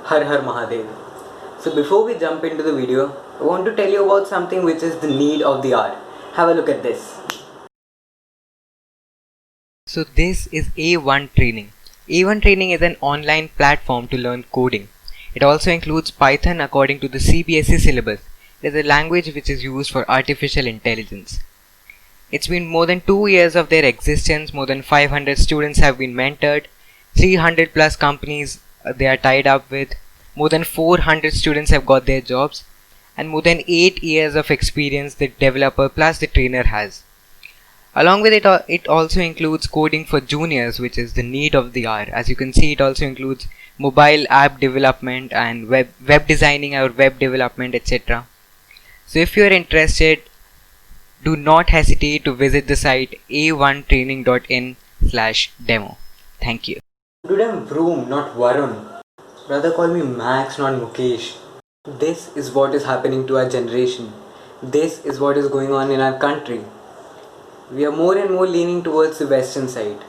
Har Har Mahadev. So before we jump into the video, I want to tell you about something which is the need of the hour. Have a look at this. So this is A1 Training. A1 Training is an online platform to learn coding. It also includes Python according to the CBSE syllabus. It is a language which is used for artificial intelligence. It's been more than 2 years of their existence, more than 500 students have been mentored, 300 plus companies they are tied up with, more than 400 students have got their jobs, and more than 8 years of experience the developer plus the trainer has. Along with it, it also includes coding for juniors, which is the need of the hour. As you can see, it also includes mobile app development and web designing or web development, etc. So if you are interested, do not hesitate to visit the site a1training.in/demo. Thank you. Dude, I'm Vroom, not Varun. Brother, call me Max, not Mukesh. This is what is happening to our generation. This is what is going on in our country. We are more and more leaning towards the western side,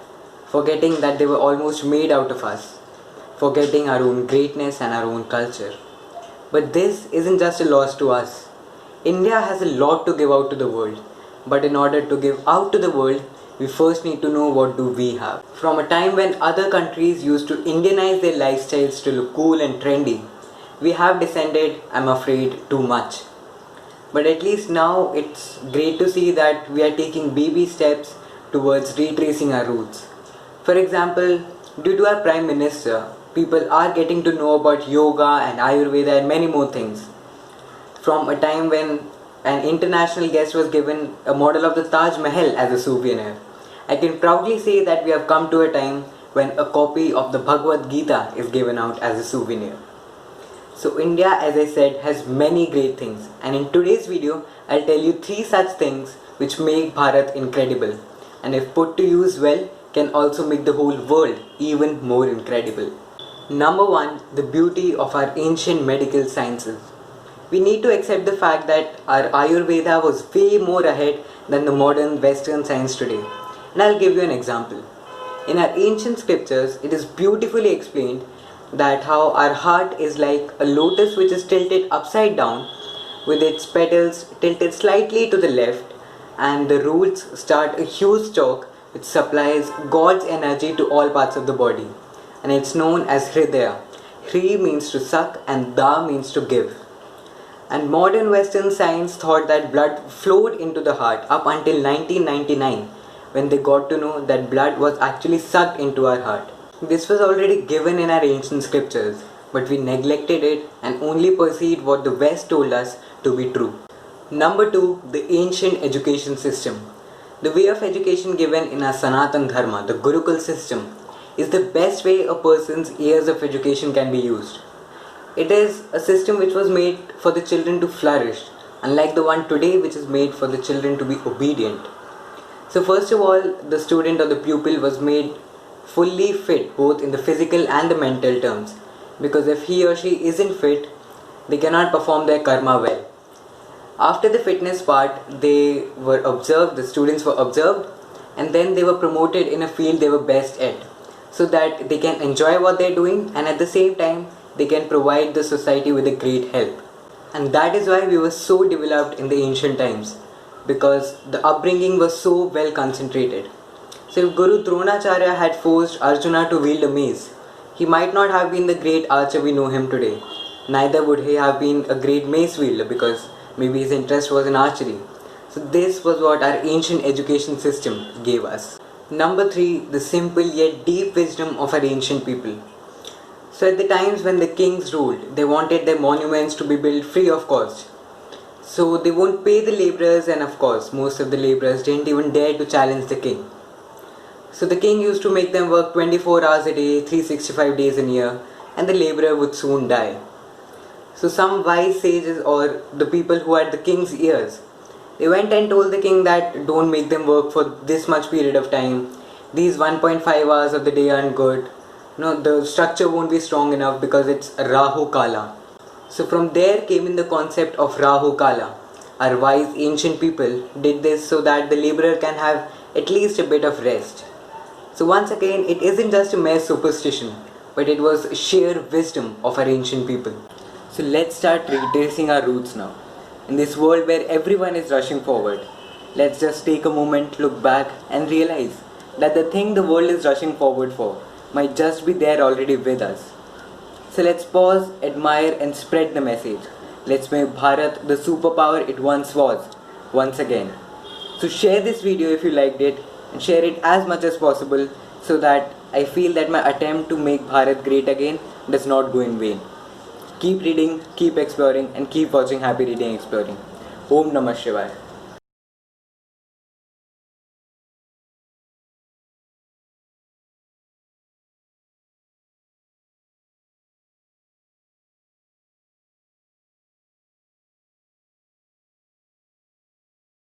forgetting that they were almost made out of us, forgetting our own greatness and our own culture. But this isn't just a loss to us. India has a lot to give out to the world, but in order to give out to the world, we first need to know what do we have. From a time when other countries used to Indianize their lifestyles to look cool and trendy, we have descended, I'm afraid, too much. But at least now it's great to see that we are taking baby steps towards retracing our roots. For example, due to our Prime Minister, people are getting to know about yoga and Ayurveda and many more things. From a time when an international guest was given a model of the Taj Mahal as a souvenir, I can proudly say that we have come to a time when a copy of the Bhagavad Gita is given out as a souvenir. So India, as I said, has many great things, and in today's video I'll tell you 3 such things which make Bharat incredible, and if put to use well can also make the whole world even more incredible. Number 1, the beauty of our ancient medical sciences. We need to accept the fact that our Ayurveda was way more ahead than the modern Western science today. And I'll give you an example. In our ancient scriptures, it is beautifully explained that how our heart is like a lotus which is tilted upside down with its petals tilted slightly to the left, and the roots start a huge stalk which supplies God's energy to all parts of the body, and it's known as Hridaya. Hri means to suck and Da means to give. And modern Western science thought that blood flowed into the heart up until 1999, when they got to know that blood was actually sucked into our heart. This was already given in our ancient scriptures, but we neglected it and only perceived what the West told us to be true. Number 2, the ancient education system. The way of education given in our Sanatan Dharma, the Gurukul system, is the best way a person's years of education can be used. It is a system which was made for the children to flourish, unlike the one today which is made for the children to be obedient. So first of all, the student or the pupil was made fully fit both in the physical and the mental terms, because if he or she isn't fit, they cannot perform their karma well. After the fitness part, they were observed, the students were observed, and then they were promoted in a field they were best at, so that they can enjoy what they're doing and at the same time they can provide the society with a great help. And that is why we were so developed in the ancient times, because the upbringing was so well concentrated. So if Guru Dronacharya had forced Arjuna to wield a mace, he might not have been the great archer we know him today. Neither would he have been a great mace wielder, because maybe his interest was in archery. So this was what our ancient education system gave us. Number 3, the simple yet deep wisdom of our ancient people. So at the times when the kings ruled, they wanted their monuments to be built free of cost. So they won't pay the laborers, and of course most of the laborers didn't even dare to challenge the king. So the king used to make them work 24 hours a day, 365 days a year, and the laborer would soon die. So some wise sages or the people who had the king's ears, they went and told the king that don't make them work for this much period of time. These 1.5 hours of the day aren't good. No, the structure won't be strong enough because it's Rahu Kala. So from there came in the concept of Rahu Kala. Our wise ancient people did this so that the laborer can have at least a bit of rest. So once again, it isn't just a mere superstition, but it was sheer wisdom of our ancient people. So let's start retracing our roots now. In this world where everyone is rushing forward, let's just take a moment, look back, and realize that the thing the world is rushing forward for might just be there already with us. So let's pause, admire, and spread the message. Let's make Bharat the superpower it once was, once again. So share this video if you liked it, and share it as much as possible so that I feel that my attempt to make Bharat great again does not go in vain. Keep reading, keep exploring, and keep watching Happy Reading Exploring. Om Namah Shivaya.